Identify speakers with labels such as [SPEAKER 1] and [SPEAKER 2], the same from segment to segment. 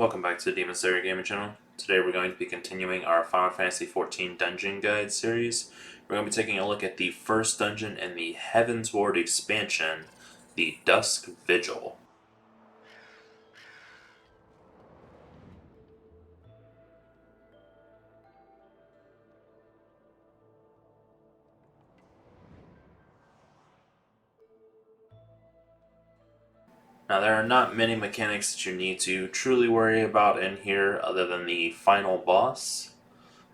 [SPEAKER 1] Welcome back to the Demon Slayer Gaming Channel. Today we're going to be continuing our Final Fantasy XIV Dungeon Guide series. We're going to be taking a look at the first dungeon in the Heavensward expansion, the Dusk Vigil. Now there are not many mechanics that you need to truly worry about in here other than the final boss.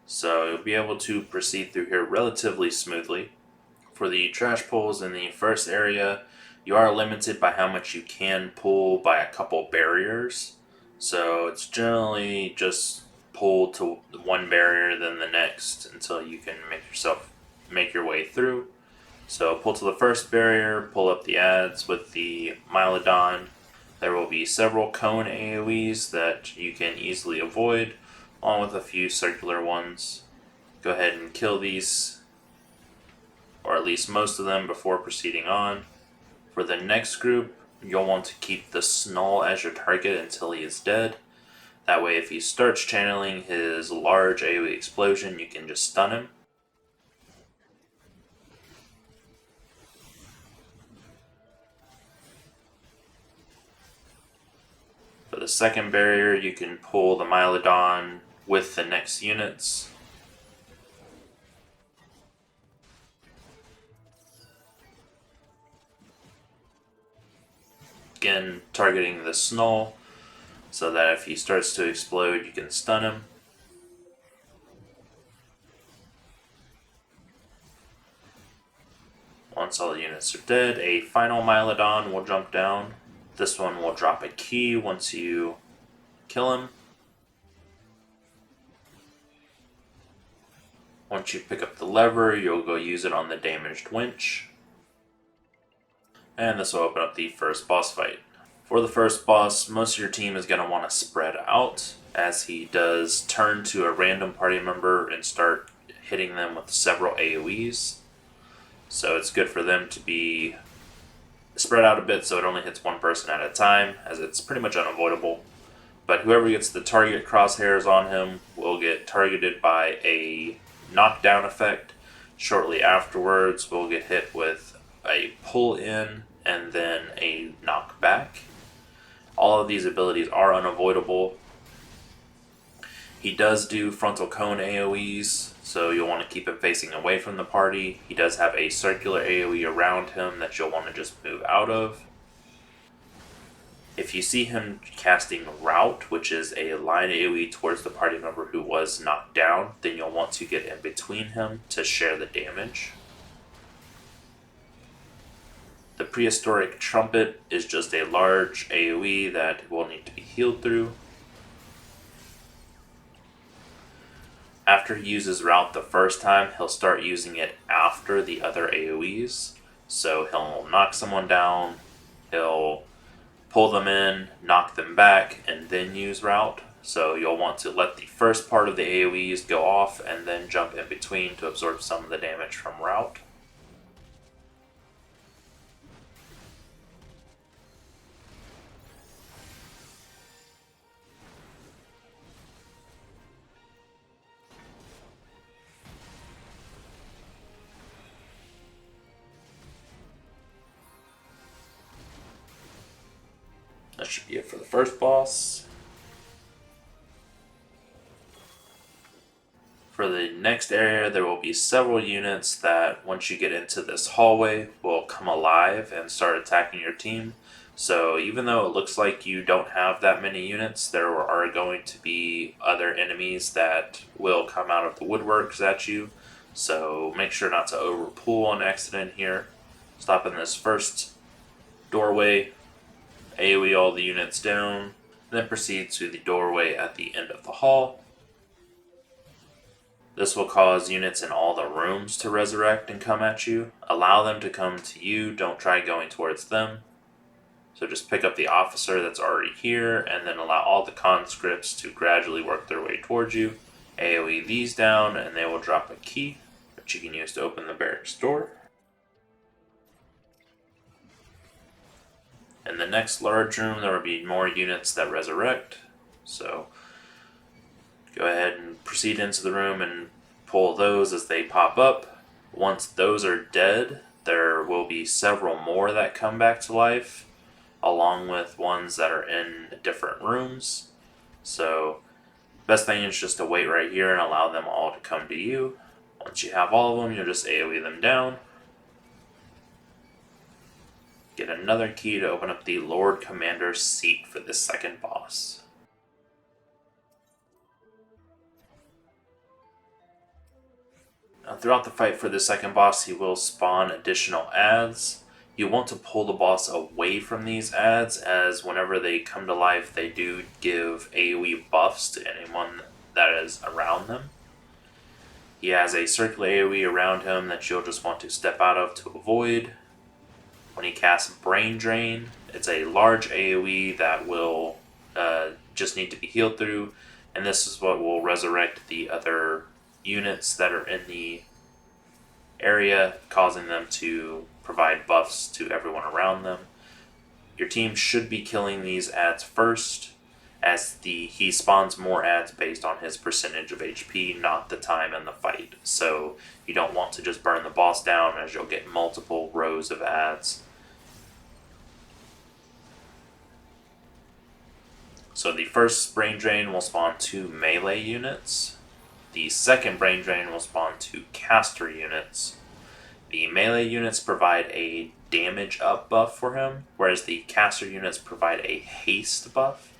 [SPEAKER 1] So you'll be able to proceed through here relatively smoothly. For the trash pulls in the first area, you are limited by how much you can pull by a couple barriers. So it's generally just pull to one barrier, then the next until you can make your way through. So pull to the first barrier, pull up the adds with the Mylodon. There will be several cone AoEs that you can easily avoid, along with a few circular ones. Go ahead and kill these, or at least most of them, before proceeding on. For the next group, you'll want to keep the Snull as your target until he is dead. That way, if he starts channeling his large AoE explosion, you can just stun him. For the second barrier, you can pull the Mylodon with the next units. Again, targeting the Snull, so that if he starts to explode, you can stun him. Once all the units are dead, a final Mylodon will jump down. This one will drop a key once you kill him. Once you pick up the lever, you'll go use it on the damaged winch. And this will open up the first boss fight. For the first boss, most of your team is going to want to spread out, as he does turn to a random party member and start hitting them with several AoEs. So it's good for them to be spread out a bit so it only hits one person at a time, as it's pretty much unavoidable. But whoever gets the target crosshairs on him will get targeted by a knockdown effect. Shortly afterwards, we'll get hit with a pull in and then a knockback. All of these abilities are unavoidable. He does do frontal cone AoEs, so you'll want to keep him facing away from the party. He does have a circular AoE around him that you'll want to just move out of. If you see him casting Rout, which is a line AoE towards the party member who was knocked down, then you'll want to get in between him to share the damage. The Prehistoric Trumpet is just a large AoE that will need to be healed through. After he uses Rout the first time, he'll start using it after the other AoEs. So he'll knock someone down, he'll pull them in, knock them back, and then use Rout. So you'll want to let the first part of the AoEs go off and then jump in between to absorb some of the damage from Rout. That should be it for the first boss. For the next area, there will be several units that, once you get into this hallway, will come alive and start attacking your team. So even though it looks like you don't have that many units, there are going to be other enemies that will come out of the woodworks at you. So make sure not to overpull on accident here. Stop in this first doorway, AoE all the units down, then proceed to the doorway at the end of the hall. This will cause units in all the rooms to resurrect and come at you. Allow them to come to you, don't try going towards them. So just pick up the officer that's already here, and then allow all the conscripts to gradually work their way towards you. AoE these down, and they will drop a key, which you can use to open the barracks door. In the next large room, there will be more units that resurrect. So go ahead and proceed into the room and pull those as they pop up. Once those are dead, there will be several more that come back to life, along with ones that are in different rooms. So best thing is just to wait right here and allow them all to come to you. Once you have all of them, you'll just AoE them down. Get another key to open up the Lord Commander's seat for this second boss. Now, throughout the fight for the second boss, he will spawn additional adds. You want to pull the boss away from these adds, as whenever they come to life, they do give AoE buffs to anyone that is around them. He has a circular AoE around him that you'll just want to step out of to avoid. When he casts Brain Drain, it's a large AoE that will just need to be healed through, and this is what will resurrect the other units that are in the area, causing them to provide buffs to everyone around them. Your team should be killing these adds first, as he spawns more adds based on his percentage of HP, not the time in the fight. So you don't want to just burn the boss down, as you'll get multiple rows of adds. So the first Brain Drain will spawn 2 melee units. The second Brain Drain will spawn 2 caster units. The melee units provide a damage up buff for him, whereas the caster units provide a haste buff.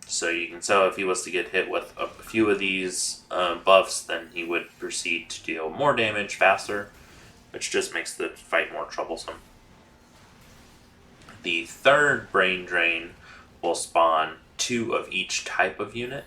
[SPEAKER 1] So you can tell if he was to get hit with a few of these buffs, then he would proceed to deal more damage faster, which just makes the fight more troublesome. The third Brain Drain will spawn 2 of each type of unit.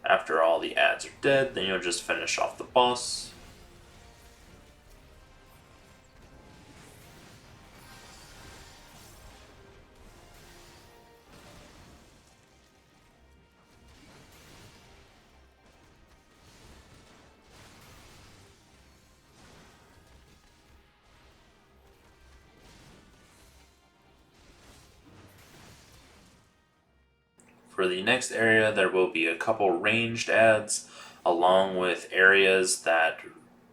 [SPEAKER 1] After all the adds are dead, then you'll just finish off the boss. For the next area, there will be a couple ranged adds, along with areas that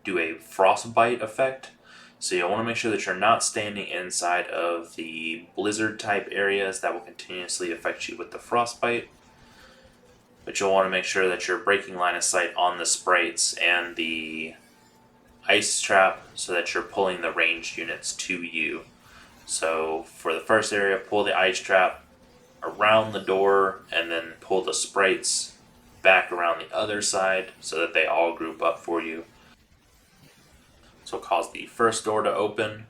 [SPEAKER 1] do a frostbite effect. So you'll want to make sure that you're not standing inside of the blizzard type areas that will continuously affect you with the frostbite. But you'll want to make sure that you're breaking line of sight on the sprites and the ice trap, so that you're pulling the ranged units to you. So for the first area, pull the ice trap around the door, and then pull the sprites back around the other side so that they all group up for you. So cause the first door to open.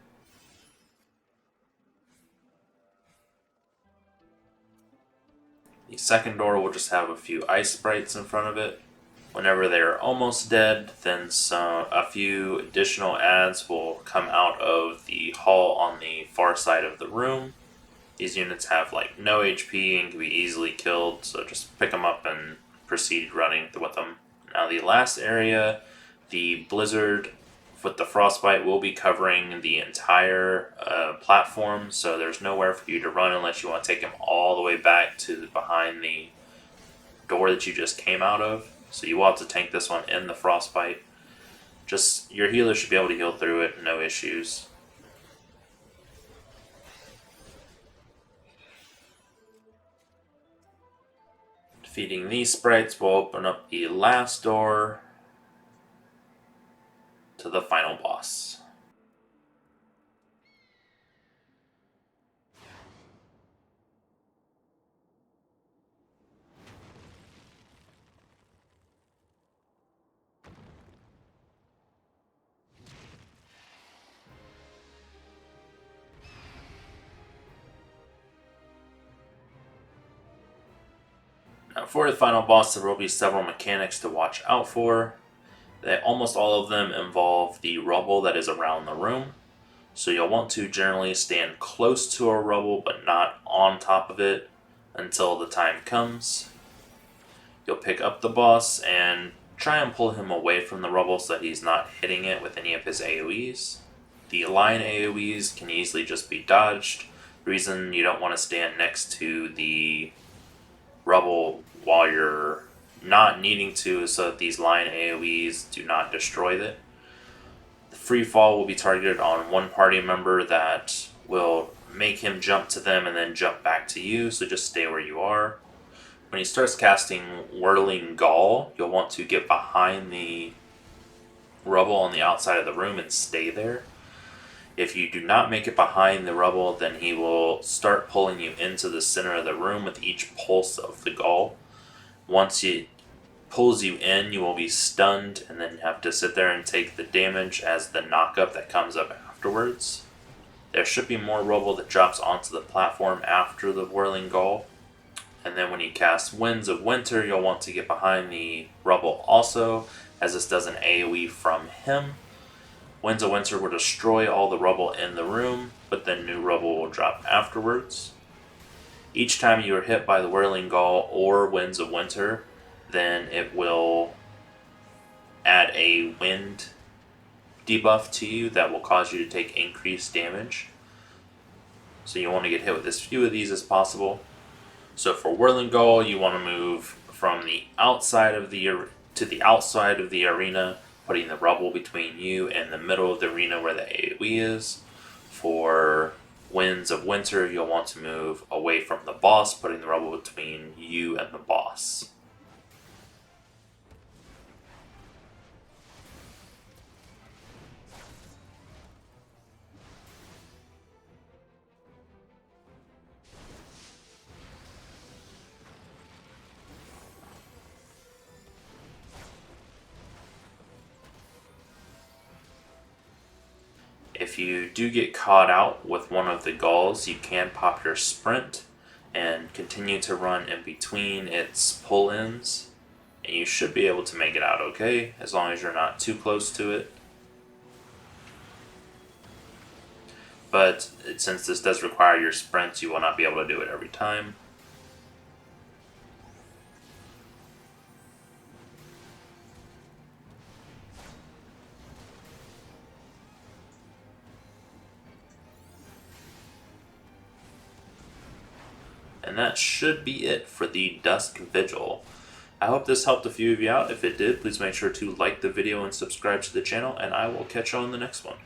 [SPEAKER 1] The second door will just have a few ice sprites in front of it. Whenever they're almost dead, then a few additional adds will come out of the hall on the far side of the room. These units have no HP and can be easily killed, so just pick them up and proceed running with them. Now the last area, the blizzard with the frostbite, will be covering the entire platform, so there's nowhere for you to run unless you want to take them all the way back to behind the door that you just came out of. So you will have to tank this one in the frostbite. Just your healer should be able to heal through it, no issues. Defeating these sprites will open up the last door to the final boss. Now for the final boss, there will be several mechanics to watch out for. Almost all of them involve the rubble that is around the room. So you'll want to generally stand close to a rubble but not on top of it until the time comes. You'll pick up the boss and try and pull him away from the rubble so that he's not hitting it with any of his AoEs. The line AoEs can easily just be dodged. The reason you don't want to stand next to the rubble while you're not needing to is so that these line AoEs do not destroy it. The free fall will be targeted on one party member that will make him jump to them and then jump back to you, so just stay where you are. When he starts casting Whirling Gall, you'll want to get behind the rubble on the outside of the room and stay there. If you do not make it behind the rubble, then he will start pulling you into the center of the room with each pulse of the Gall. Once he pulls you in, you will be stunned and then have to sit there and take the damage as the knockup that comes up afterwards. There should be more rubble that drops onto the platform after the Whirling Gall. And then when you cast Winds of Winter, you'll want to get behind the rubble also, as this does an AoE from him. Winds of Winter will destroy all the rubble in the room, but then new rubble will drop afterwards. Each time you are hit by the Whirling Gall or Winds of Winter, then it will add a wind debuff to you that will cause you to take increased damage. So you want to get hit with as few of these as possible. So for Whirling Gall, you want to move from the outside of to the outside of the arena, putting the rubble between you and the middle of the arena where the AoE is. For Winds of Winter, you'll want to move away from the boss, putting the rubble between you and the boss. If you do get caught out with one of the galls, you can pop your sprint and continue to run in between its pull-ins, and you should be able to make it out okay, as long as you're not too close to it. But since this does require your sprints, you will not be able to do it every time. And that should be it for the Dusk Vigil. I hope this helped a few of you out. If it did, please make sure to like the video and subscribe to the channel, and I will catch you on the next one.